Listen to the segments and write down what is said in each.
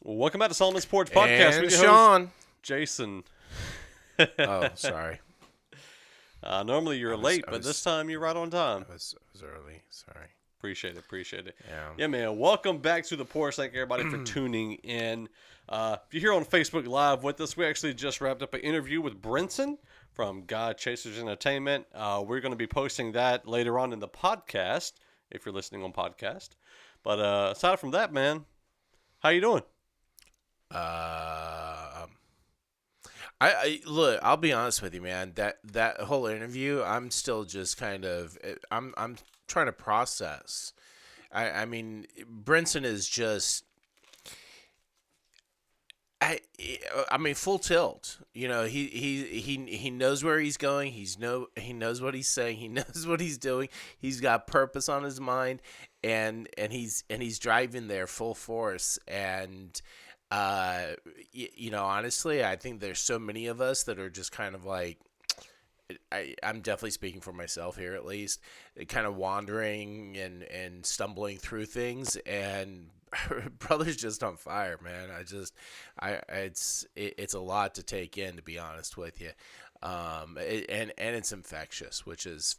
Well, welcome back to Solomon's Porch Podcast. And with your Sean. host, Jason. Oh, sorry. Normally you're late, but this time you're right on time. I was early. Sorry. Appreciate it. Yeah. Yeah, man. Welcome back to the Porch. Thank everybody for tuning in. If you're here on Facebook Live with us, we actually just wrapped up an interview with Brinson from God Chasers Entertainment. We're going to be posting that later on in the podcast, if you're listening on podcast. But aside from that, man, how you doing? I look. I'll be honest with you, man. That whole interview, I'm still just kind of. I'm trying to process. I mean, Brinson is just. I mean, full tilt. You know, he knows where he's going. He knows what he's saying. He knows what he's doing. He's got purpose on his mind, and he's driving there full force. And you know, honestly, I think there's so many of us that are just kind of like, I'm definitely speaking for myself here, at least, kind of wandering and stumbling through things, and brother's just on fire, man. It's a lot to take in, to be honest with you, and it's infectious, which is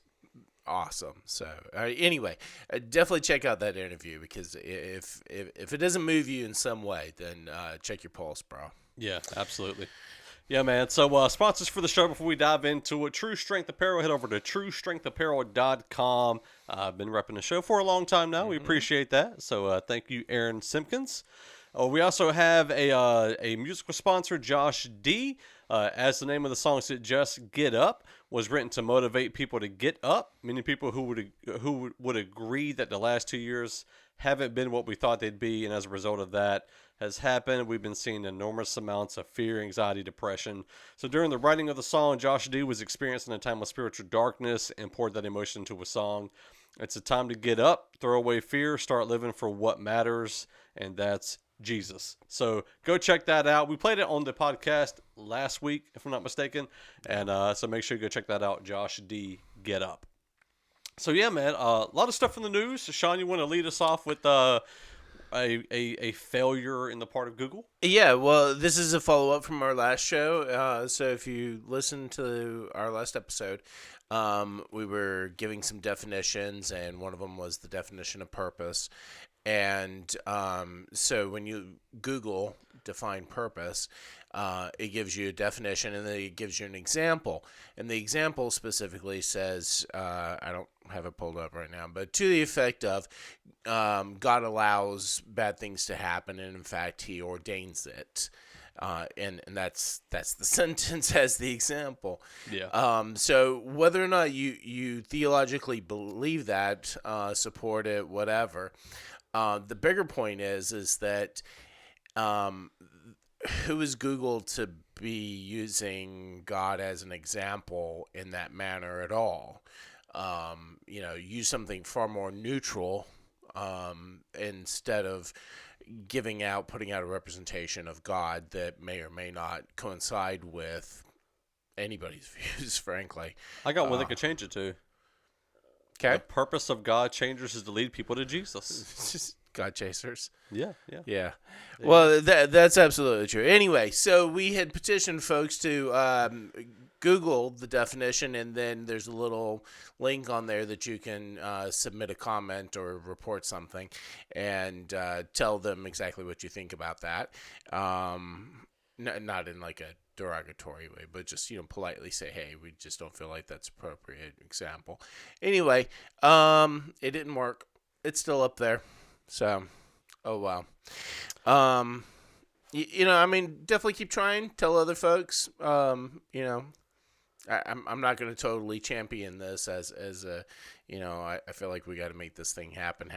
awesome. So anyway, definitely check out that interview, because if it doesn't move you in some way, then check your pulse, bro. Yeah, absolutely. Yeah, man. So sponsors for the show before we dive into it: True Strength Apparel. Head over to TrueStrengthApparel.com. I've been repping the show for a long time now. We appreciate that. So thank you, Aaron Simpkins. We also have a musical sponsor, Josh D. As the name of the song suggests, Get Up was written to motivate people to get up. Many people who would agree that the last 2 years haven't been what we thought they'd be, and as a result of that has happened, we've been seeing enormous amounts of fear, anxiety, depression. So during the writing of the song, Josh D was experiencing a time of spiritual darkness and poured that emotion into a song. It's a time to get up, throw away fear, start living for what matters, and that's Jesus. So go check that out. We played it on the podcast last week, if I'm not mistaken, and so make sure you go check that out. Josh D, Get Up. So yeah, man, a lot of stuff in the news. So Sean, you want to lead us off with a failure in the part of Google? Yeah, well, this is a follow-up from our last show. So if you listen to our last episode, we were giving some definitions, and one of them was the definition of purpose. And so when you Google define purpose, it gives you a definition, and then it gives you an example. And the example specifically says, I don't have it pulled up right now, but to the effect of God allows bad things to happen, and in fact, he ordains it. And that's the sentence as the example. Yeah. So whether or not you theologically believe that, support it, whatever, the bigger point is that who is Google to be using God as an example in that manner at all? You know, use something far more neutral instead of putting out a representation of God that may or may not coincide with anybody's views, frankly. I got one that could change it to. Okay. The purpose of God changers is to lead people to Jesus. God chasers. Yeah. Well, that's absolutely true. Anyway, so we had petitioned folks to Google the definition, and then there's a little link on there that you can submit a comment or report something, and tell them exactly what you think about that. Not in like a derogatory way, but just, you know, politely say, hey, we just don't feel like that's appropriate example. Anyway, it didn't work. It's still up there. So, oh wow. You know, I mean, definitely keep trying. Tell other folks. You know, I'm not going to totally champion this as a, you know, I feel like we got to make this thing happen.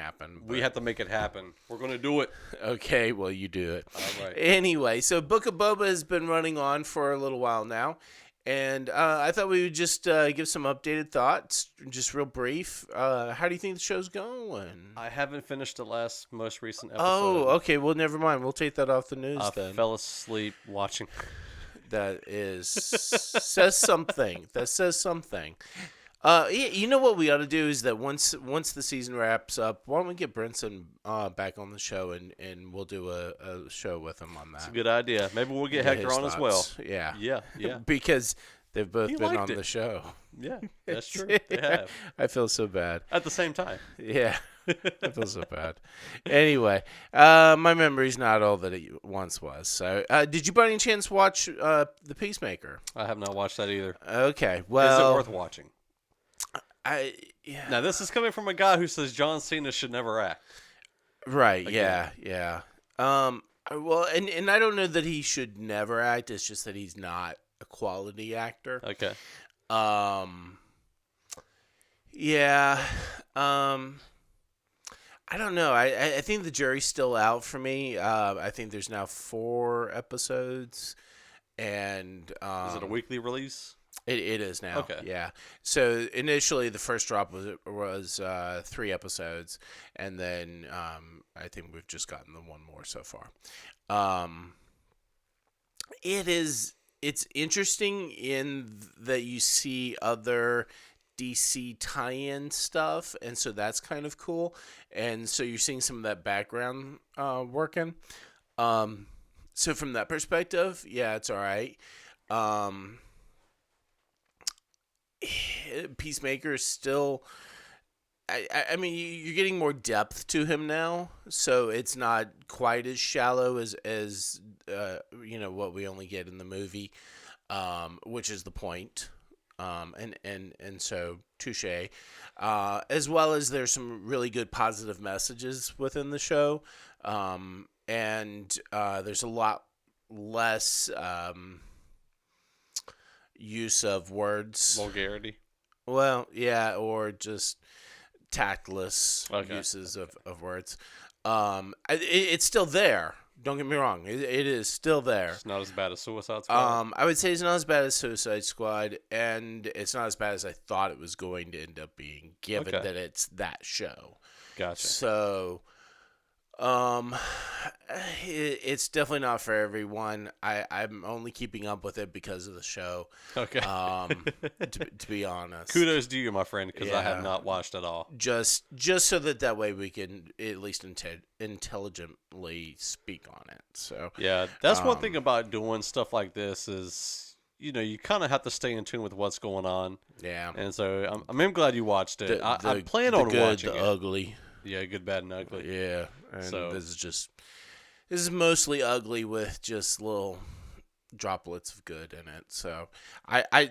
We have to make it happen. We're going to do it. Okay, well, you do it. All right. Anyway, so Book of Boba has been running on for a little while now. And I thought we would just give some updated thoughts, just real brief. How do you think the show's going? I haven't finished the most recent episode. Oh, okay. Well, never mind. We'll take that off the news then. I fell asleep watching. That says something. That says something. You know what we ought to do is that once the season wraps up, why don't we get Brinson back on the show and we'll do a show with him on that. It's a good idea. Maybe we'll get Hector on as well. Yeah. Yeah. Because they've both He been liked on it. the show. Yeah, that's true. They have. I feel so bad. At the same time. Yeah. I feel so bad. Anyway, my memory's not all that it once was. So, did you by any chance watch The Peacemaker? I have not watched that either. Okay, well, Is it worth watching? Yeah. Now, this is coming from a guy who says John Cena should never act. Right. Again. Yeah. Well, and I don't know that he should never act. It's just that he's not a quality actor. Okay. Yeah. I don't know. I think the jury's still out for me. I think there's now 4 episodes, and Is it a weekly release? It is now. Okay. Yeah. So initially, the first drop was 3 episodes, and then I think we've just gotten the 1 more so far. It's interesting in that you see other DC tie-in stuff, and so that's kind of cool. And so you're seeing some of that background working. So from that perspective, yeah, it's all right. Peacemaker is still. I mean, you're getting more depth to him now, so it's not quite as shallow as what we only get in the movie, which is the point. And so touche. As well as there's some really good positive messages within the show, and there's a lot less use of words, Vulgarity. well, yeah, or just tactless Okay. uses of words. It's still there. Don't get me wrong. It is still there. It's not as bad as Suicide Squad. I would say it's not as bad as Suicide Squad, and it's not as bad as I thought it was going to end up being, given Okay. that it's that show. Gotcha. So, it's definitely not for everyone. I'm only keeping up with it because of the show. Okay. To be honest. Kudos to you, my friend, because I have Yeah. not watched at all. Just so that way we can at least intelligently speak on it. So Yeah, that's one thing about doing stuff like this is, you kind of have to stay in tune with what's going on. yeah, And so I'm glad you watched it. I the plan on good, watching the it. ugly. Yeah, good, bad, and ugly. Yeah, and So- this is mostly ugly with just little droplets of good in it. So I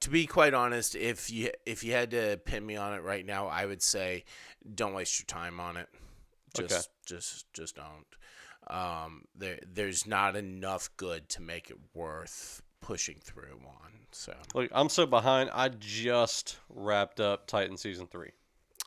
to be quite honest, if you had to pin me on it right now, I would say don't waste your time on it. Just don't. There's not enough good to make it worth pushing through on. So Look, I'm so behind. I just wrapped up Titan Season 3.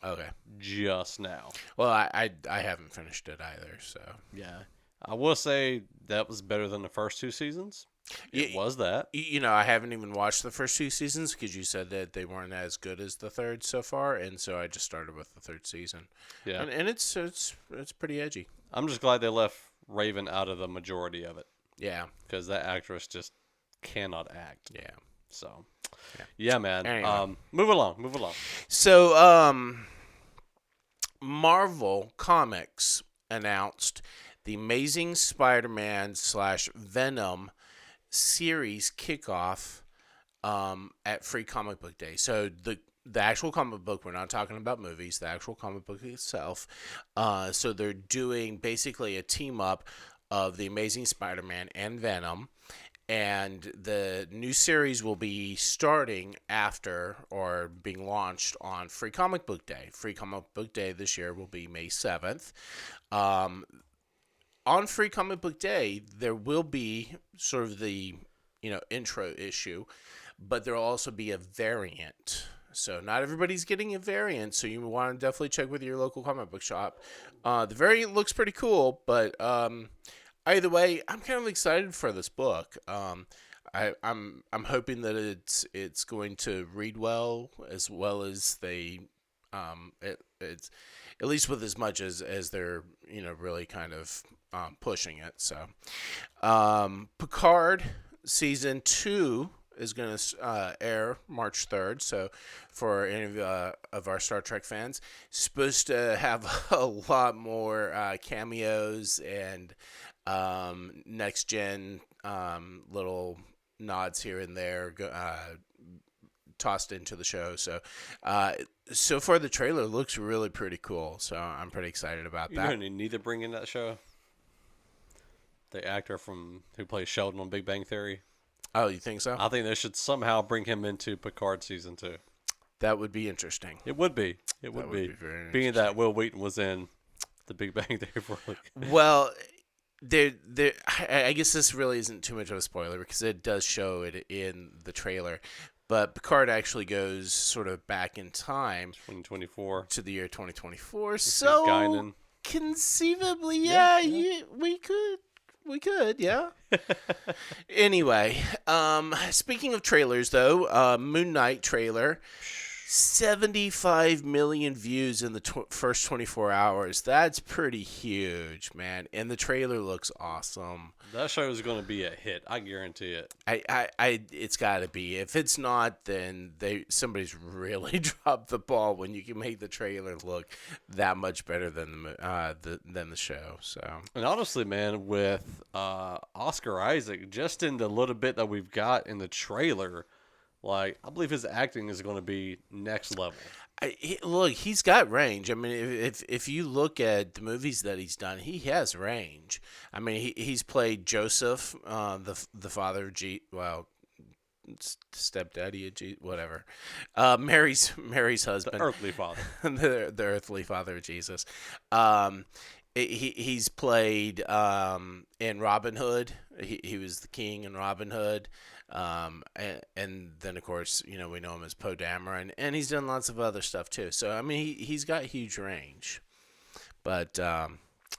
okay. Just now. Well, I haven't finished it either. So Yeah. I will say that was better than the first 2 seasons. It was that. I haven't even watched the first 2 seasons because you said that they weren't as good as the third so far, and so I just started with the 3rd season. Yeah. And it's pretty edgy. I'm just glad they left Raven out of the majority of it Yeah, because that actress just cannot act. yeah. So, yeah, man. Anyway. Move along. So, Marvel Comics announced the Amazing Spider-Man / Venom series kickoff at Free Comic Book Day. So the actual comic book, we're not talking about movies, the actual comic book itself. So they're doing basically a team up of the Amazing Spider-Man and Venom. And the new series will be starting after or being launched on Free Comic Book Day. Free Comic Book Day this year will be May 7th. On Free Comic Book Day, there will be sort of the intro issue, but there will also be a variant. So not everybody's getting a variant, so you want to definitely check with your local comic book shop. The variant looks pretty cool, but either way, I'm kind of excited for this book. I'm hoping that it's going to read well as they it's at least with as much as they're really kind of pushing it. So Picard season 2 is going to air March 3rd. So, for any of our Star Trek fans, supposed to have a lot more cameos and next gen little nods here and there tossed into the show. So, so far the trailer looks really pretty cool. So I'm pretty excited about You that. know who they need to bring in that show? The actor who plays Sheldon on Big Bang Theory. Oh, you think so? I think they should somehow bring him into Picard season 2. That would be interesting. It would be. It would be. Being that Will Wheaton was in the Big Bang Theory for Well, I guess this really isn't too much of a spoiler because it does show it in the trailer. But Picard actually goes sort of back in time 2024 to the year 2024. So Guinan. conceivably, Yeah. we could, yeah. Anyway, speaking of trailers, though, Moonknight trailer, 75 million views in the first 24 hours. That's pretty huge, man. And the trailer looks awesome. That show is going to be a hit. I guarantee it. It's got to be. If it's not, then somebody's really dropped the ball when you can make the trailer look that much better than the show. So. And honestly, man, with Oscar Isaac, just in the little bit that we've got in the trailer, like, I believe his acting is going to be next level. Look, he's got range. I mean, if you look at the movies that he's done, he has range. I mean, he's played Joseph, the father of stepdaddy of whatever, Mary's husband, The earthly father, the earthly father of Jesus. He's played in Robin Hood. He was the king in Robin Hood. And then of course, we know him as Poe Dameron, and he's done lots of other stuff too. So I mean, he's got huge range. But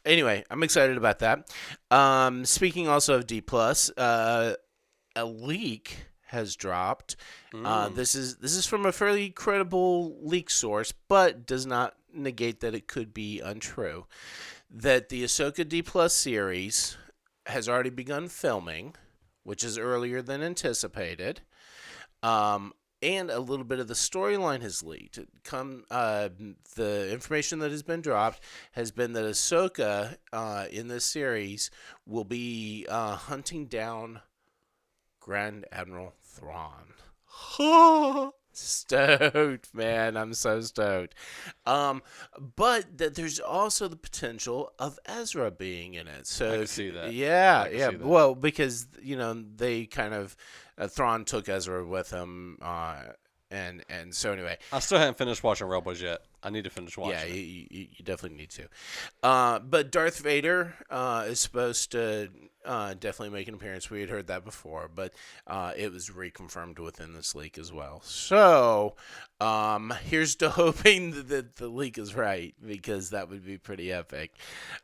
anyway, I'm excited about that. Speaking also of D+, a leak has dropped. This is from a fairly credible leak source, but does not negate that it could be untrue. That the Ahsoka D+ series has already begun filming, which is earlier than anticipated, and a little bit of the storyline has leaked. The information that has been dropped has been that Ahsoka in this series will be hunting down Grand Admiral Thrawn. Stoked, man. I'm so stoked. But that there's also the potential of Ezra being in it. So I can see that. Yeah. See that. Well, because they kind of Thrawn took Ezra with him, and so anyway. I still haven't finished watching Rebels yet. I need to finish watching. Yeah, it. you definitely need to. But Darth Vader is supposed to definitely make an appearance. We had heard that before, but it was reconfirmed within this leak as well. So here's to hoping that the leak is right, because that would be pretty epic.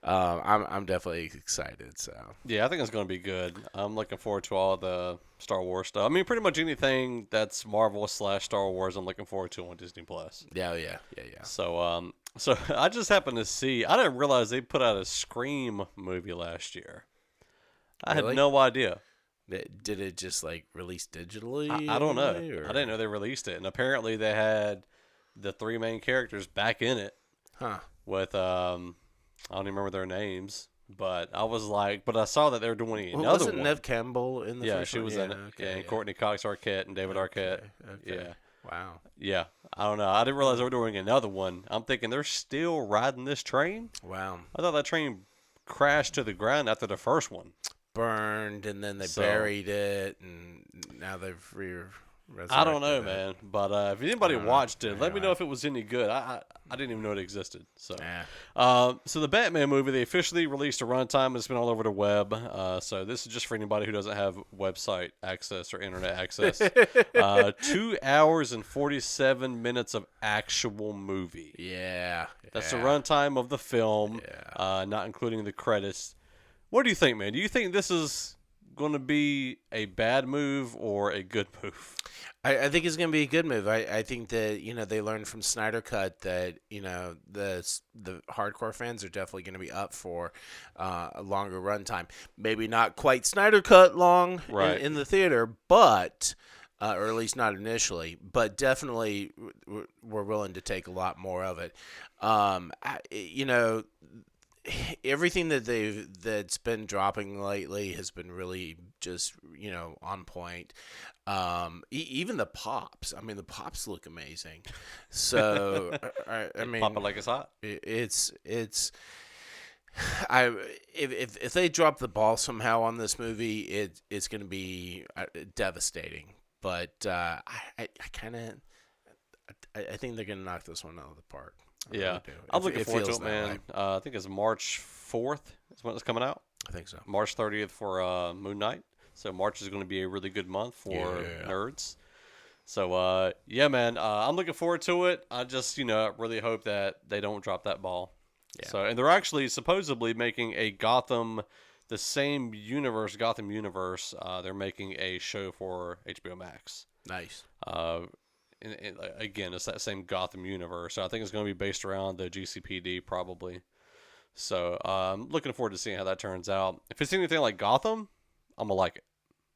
I'm definitely excited. So Yeah, I think it's going to be good. I'm looking forward to all the Star Wars stuff. I mean, pretty much anything that's Marvel / Star Wars, I'm looking forward to on Disney Plus. Yeah. So I just happened to see. I didn't realize they put out a Scream movie last year. I Really? had no idea. Did it just release digitally? I don't know. Or? I didn't know they released it, and apparently they had the 3 main characters back in it. Huh. With I don't even remember their names, but I was like, but I saw that they were doing another wasn't one. Neve Campbell in the first she one? was in it. Okay, yeah, and Courtney Cox Arquette and David Arquette. Okay. Yeah. Wow. Yeah. I don't know. I didn't realize they were doing another one. I'm thinking they're still riding this train. Wow. I thought that train crashed to the ground after the first one. Burned, and then they buried it, and now they've resurrected I don't know, it. man. But if anybody watched it, let me Anyway. know if it was any good. I didn't even know it existed. So, Yeah. So the Batman movie, they officially released a runtime. It's been all over the web. So this is just for anybody who doesn't have website access or internet access. 2 hours and 47 minutes of actual movie. Yeah. That's the runtime of the film, Yeah. not including the credits. What do you think, man? Do you think this is going to be a bad move or a good move? I think it's going to be a good move. I think that, they learned from Snyder Cut that, the hardcore fans are definitely going to be up for a longer runtime. Maybe not quite Snyder Cut long Right. in the theater, but or at least not initially, but definitely we're willing to take a lot more of it. You know, everything that's been dropping lately has been really just on point. Even the pops. I mean, the pops look amazing. So I mean, Pop it like it's hot. it's I if they drop the ball somehow on this movie, it's going to be devastating. But I kind of I think they're going to knock this one out of the park. I Yeah, really do. I'm looking forward to feels it, that man. way. I think it's March 4th is when it's coming out. I think so. March 30th for Moonknight. So March is going to be a really good month for Yeah. nerds. So yeah, man, I'm looking forward to it. I just really hope that they don't drop that ball. Yeah. So, and they're actually supposedly making a the same universe, Gotham universe. They're making a show for HBO Max. Nice. And again, it's that same Gotham universe. So I think it's going to be based around the GCPD probably. So I'm looking forward to seeing how that turns out. If it's anything like Gotham, I'm going to like it.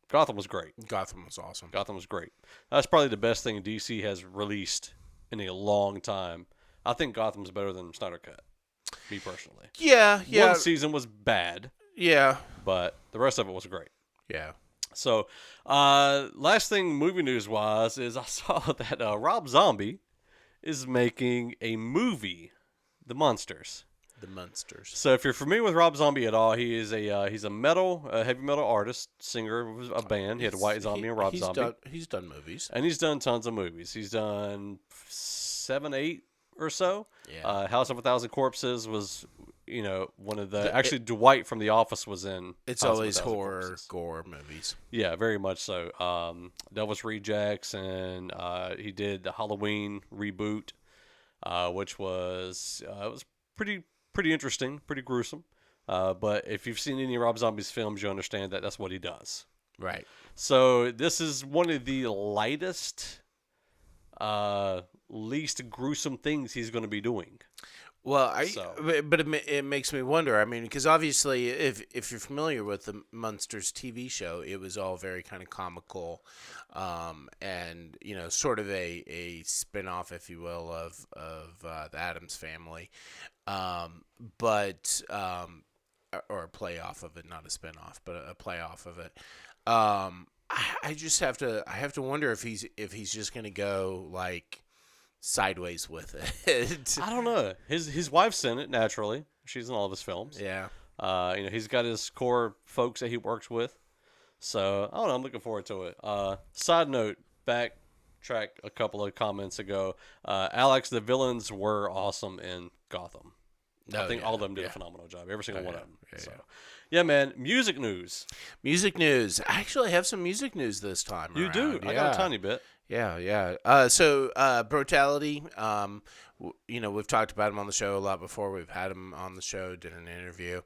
Gotham was great. Gotham was awesome. Gotham was great. That's probably the best thing DC has released in a long time. I think Gotham's better than Snyder Cut, me personally. Yeah. One season was bad, Yeah. but the rest of it was great. Yeah. So, last thing movie news wise is I saw that Rob Zombie is making a movie, The Monsters. The Munsters. So if you're familiar with Rob Zombie at all, he's a heavy metal artist, singer of a band. He had White Zombie and Rob Zombie. He's done movies. And he's done tons of movies. He's done 7, 8 or so. Yeah. House of a Thousand Corpses was, one of the... Actually, Dwight from The Office was in It's House of a always Thousand horror, Corpses. gore movies. Yeah, very much so. Devil's Rejects, and he did the Halloween reboot, which was it was pretty interesting, pretty gruesome. But if you've seen any of Rob Zombie's films, you understand that that's what he does. Right. So this is one of the lightest, least gruesome things he's going to be doing. Well, but it makes me wonder. I mean, because obviously, if you're familiar with the Munsters TV show, it was all very kind of comical, and sort of a spin-off, if you will, of the Addams Family, but or a playoff of it, not a spin-off, but a playoff of it. I just have to wonder if he's just gonna go like sideways with it. I don't know. His wife's in it naturally. She's in all of his films. Yeah. He's got his core folks that he works with. So I don't know. I'm looking forward to it. Side note, backtrack a couple of comments ago. Alex, the villains were awesome in Gotham. I think all of them did a phenomenal job. Every single one of them. Yeah, man. Music news. Music news. I actually have some music news this time. You do? Yeah. I got a tiny bit. Yeah. So Brutality. We've talked about him on the show a lot before. We've had him on the show, did an interview.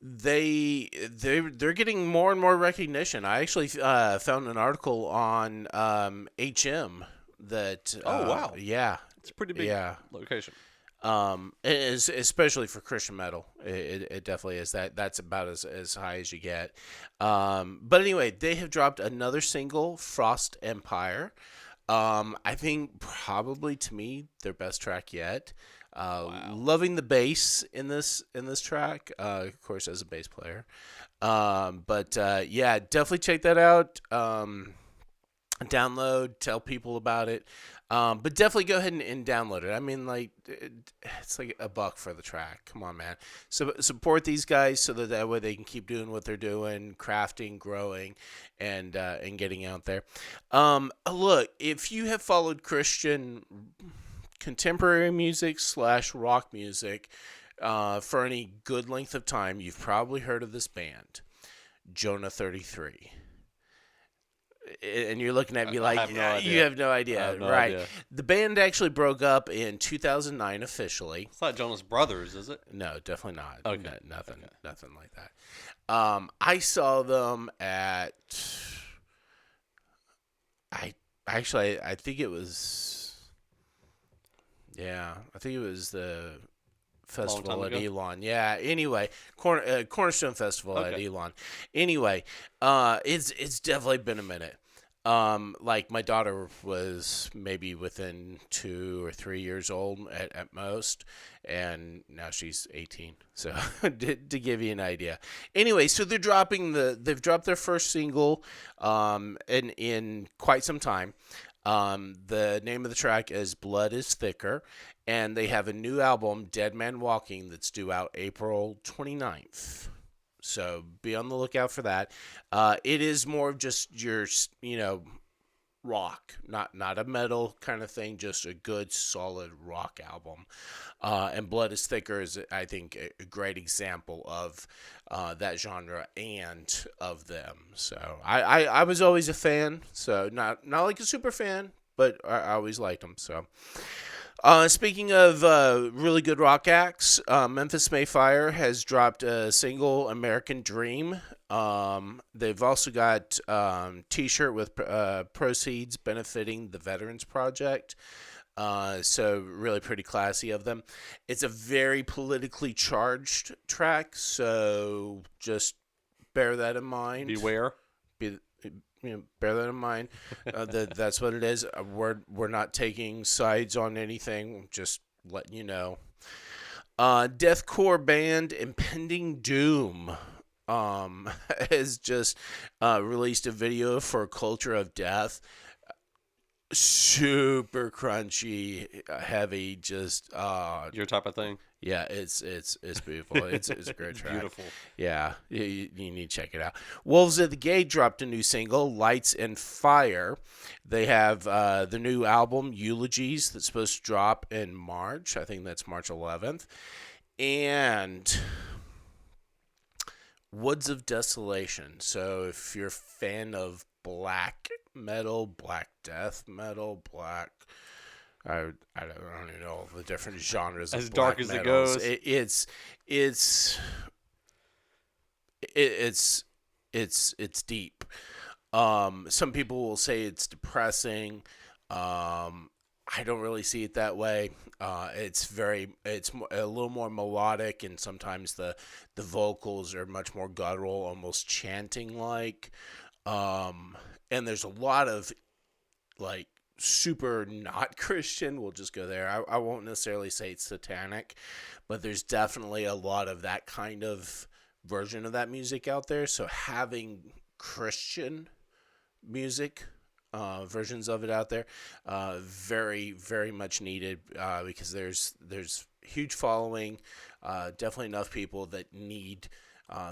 They're getting more and more recognition. I actually found an article on HM that. Oh wow! Yeah, it's a pretty big location. Especially for Christian metal, it definitely is. That's about as high as you get. But anyway, they have dropped another single, Frost Empire. I think probably to me their best track yet. Wow. Loving the bass in this track, of course, as a bass player. But yeah, definitely check that out. Download, tell people about it. But definitely go ahead and download it. I mean, like, it's like $1 for the track. Come on, man. So support these guys so that way they can keep doing what they're doing, crafting, growing, and getting out there. Look, if you have followed Christian contemporary music / rock music for any good length of time, you've probably heard of this band, Jonah 33. And you're looking at me like, you have no idea. I have no right. idea. The band actually broke up in 2009 officially. It's not Jonas Brothers, is it? No, definitely not. Okay. Nothing like that. I saw them at, I think it was, I think it was the Festival at ago? Elon. Yeah. Anyway, Cornerstone Festival at Okay. Elon. Anyway, it's definitely been a minute. Like my daughter was maybe within 2 or 3 years old at most, and now she's 18. So to give you an idea. Anyway, so they've dropped their first single, in quite some time. The name of the track is Blood is Thicker, and they have a new album, Dead Man Walking, that's due out April 29th. So be on the lookout for that. It is more of just your, rock, not a metal kind of thing, just a good solid rock album. And Blood is Thicker is, I think, a great example of that genre and of them. So I was always a fan. So not like a super fan, but I always liked them. So. Speaking of really good rock acts, Memphis Mayfire has dropped a single, American Dream. They've also got T-shirt with proceeds benefiting the Veterans Project. So really pretty classy of them. It's a very politically charged track, so just bear that in mind. Beware. Bear that in mind. That's what it is. We're not taking sides on anything. Just letting you know. Deathcore band Impending Doom has just released a video for Culture of Death. Super crunchy, heavy, just Your type of thing. yeah, it's beautiful. It's a great track. Beautiful. Yeah, you need to check it out. Wolves at the Gate dropped a new single, Lights and Fire. They have the new album, Eulogies, that's supposed to drop in March. I think that's March 11th. And Woods of Desolation. So if you're a fan of black metal, black death metal, black... I don't even know the different genres. As of dark black as it metals. goes. It's deep. Some people will say it's depressing. I don't really see it that way. It's a little more melodic, and sometimes the vocals are much more guttural, almost chanting like. And there's a lot of like super not Christian. We'll just go there. I won't necessarily say it's satanic, but there's definitely a lot of that kind of version of that music out there. So having Christian music versions of it out there, very, very much needed, because there's huge following, definitely enough people that need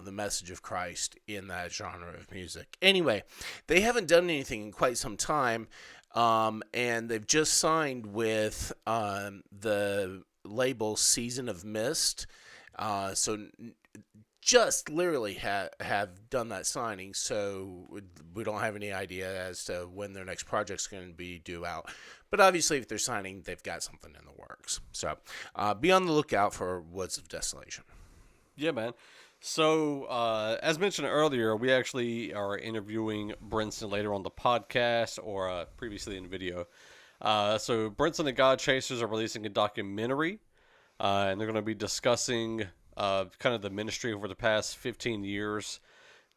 the message of Christ in that genre of music. Anyway, they haven't done anything in quite some time, and they've just signed with the label Season of Mist. So just literally have done that signing, so we don't have any idea as to when their next project's going to be due out. But obviously, if they're signing, they've got something in the works. So be on the lookout for Woods of Desolation. Yeah, man. So, as mentioned earlier, we actually are interviewing Brinson later on the podcast, or previously in the video. So Brinson and God Chasers are releasing a documentary, and they're going to be discussing kind of the ministry over the past 15 years.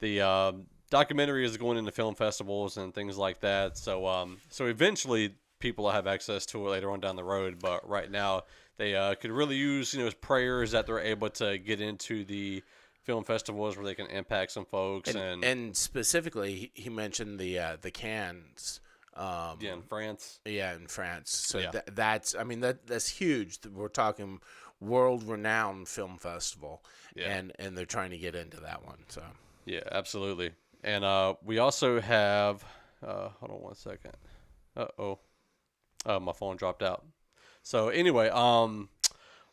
The documentary is going into film festivals and things like that. So eventually people will have access to it later on down the road. But right now they could really use prayers that they're able to get into the film festivals where they can impact some folks. And specifically, he mentioned the Cannes. In France. Yeah, in France. So Yeah. that's huge. We're talking world-renowned film festival, Yeah. and they're trying to get into that one. So Yeah, absolutely. And we also have, hold on one second. My phone dropped out. So anyway,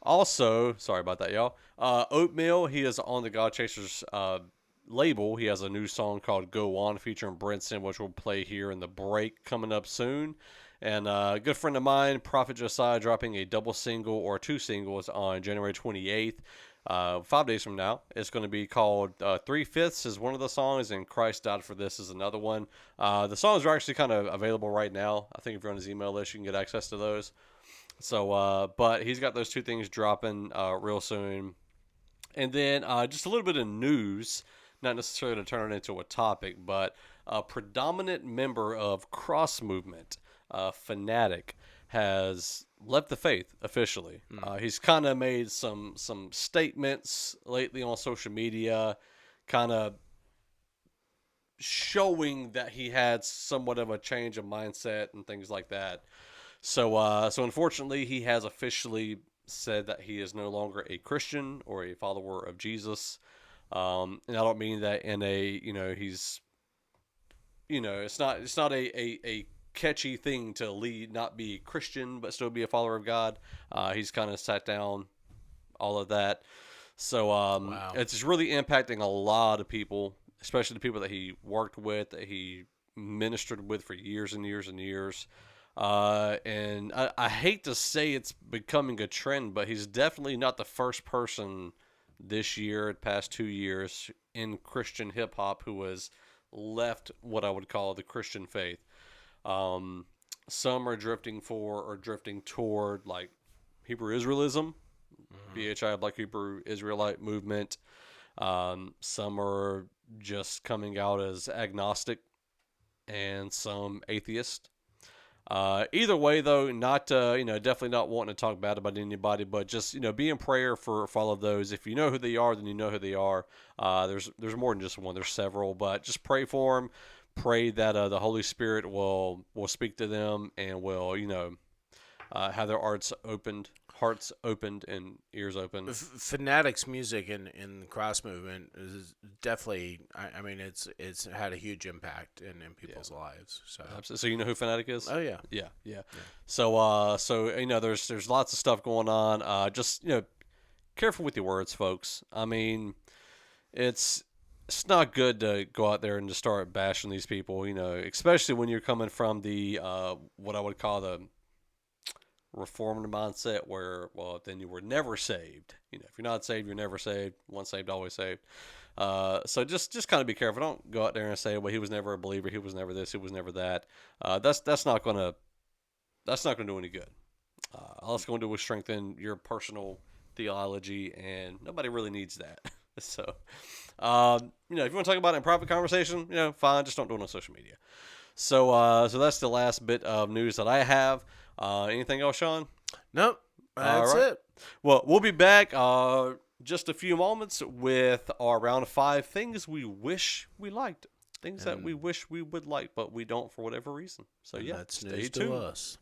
also, sorry about that, y'all. Oatmeal, he is on the God Chasers label. He has a new song called Go On featuring Brinson, which will play here in the break coming up soon. And a good friend of mine, Prophet Josiah, dropping a double single or 2 singles on January 28th. 5 days from now. It's going to be called 3/5 is one of the songs, and Christ Died for This is another one. The songs are actually kind of available right now. I think if you're on his email list, you can get access to those. So, but he's got those two things dropping real soon. And then just a little bit of news, not necessarily to turn it into a topic, but a predominant member of Cross Movement, Fanatic, has left the faith officially. He's kind of made some statements lately on social media, kind of showing that he had somewhat of a change of mindset and things like that. So unfortunately, he has officially said that he is no longer a Christian or a follower of Jesus. And I don't mean that in a, he's, it's not a catchy thing to not be Christian but still be a follower of God. He's kind of sat down all of that. So Wow. it's just really impacting a lot of people, especially the people that he worked with, that he ministered with for years and years and years. And I hate to say it's becoming a trend, but he's definitely not the first person this year, past 2 years, in Christian hip hop who has left what I would call the Christian faith. Some are drifting toward like Hebrew Israelism, BHI, Black Hebrew Israelite movement. Some are just coming out as agnostic, and some atheist. Either way, though, not definitely not wanting to talk bad about anybody, but just be in prayer for all of those. If you know who they are, then you know who they are. There's more than just one. There's several, but just pray for them. Pray that the Holy Spirit will speak to them and will have their hearts opened and ears open. Fanatic's music in the cross movement is definitely. I mean, it's had a huge impact in people's lives. So, Absolutely. So you know who Fanatic is? oh yeah, Yeah. So there's lots of stuff going on. Just careful with your words, folks. I mean, it's not good to go out there and just start bashing these people. Especially when you're coming from the what I would call the reformed mindset, where then you were never saved. If you're not saved, you're never saved. Once saved, always saved. So just kind of be careful. Don't go out there and say, well, he was never a believer, he was never this, he was never that. That's not gonna do any good. All it's going to do is strengthen your personal theology, and nobody really needs that. So if you want to talk about it in private conversation, fine, just don't do it on social media. So that's the last bit of news that I have. Anything else, Sean? nope, that's it. Well, we'll be back just a few moments with our round of 5 things we wish we liked. Things that we wish we would like, but we don't for whatever reason. So, yeah, That's stay news tuned. to us.